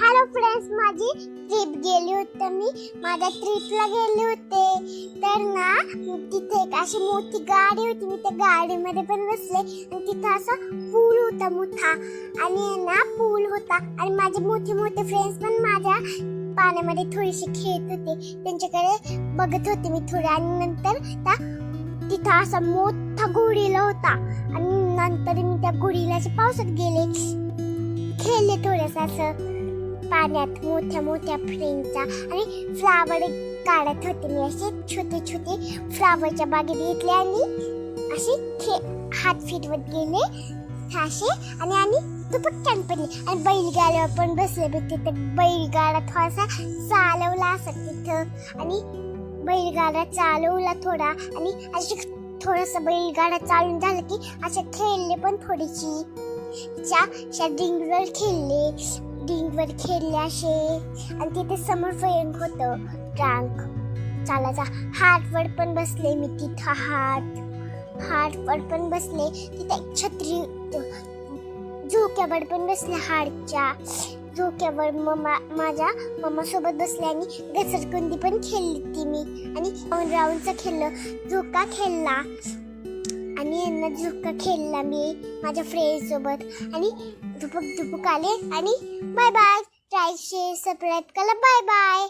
Hello friends, माझी trip गेली होती. मी माझ्या ट्रिपला गेले होते. तर ना तिथे एक अशी मोठी गाडी होती. मी त्या गाडीमध्ये पण बसले आणि तिथं असा पूल होता मोठा आणि ना पूल होता आणि माझे मोठे मोठे फ्रेंड्स पण माझ्या पाण्यामध्ये थोडीशी खेळत होते. त्यांच्याकडे बघत होते मी थोडे आणि नंतर तिथं असा मोठा घोडीला होता आणि नंतर मी त्या घोडीला पावसात गेले, खेळले थोडंसं असं पाण्यात मोठ्या मोठ्या फ्रेंडचा आणि फ्लावर काढत होते. मी असे छोटे छोटे फ्लावरच्या बागेत घेतले आणि असे हात फिरवत गेले असे आणि दुपट्ट्यान पडले आणि बैलगाड्यावर पण बसले. तिथं बैलगाडा थोडासा चालवला असं तिथं आणि बैलगाडा चालवला थोडा आणि असे थोडासा बैलगाडा चालून झालं की असे खेळले पण थोडीशी डिंगवर खेळले असे आणि तिथे समोर फैंक होतं ट्रँक चालायचा. हार्टवर पण बसले मी तिथं हार्टवर पण बसले. तिथे एक छत्री झोक्यावर पण बसले. हार्टच्या झोक्यावर माझ्या मम्मा सोबत बसले आणि घसरगुंडी पण खेळली ती मी आणि राऊंडचा खेळलं, झोका खेळला आणि यांना झोका खेळला मी माझ्या फ्रेंड सोबत आणि धुपक आले आणि bye bye. Try share subscribe करा. Bye bye.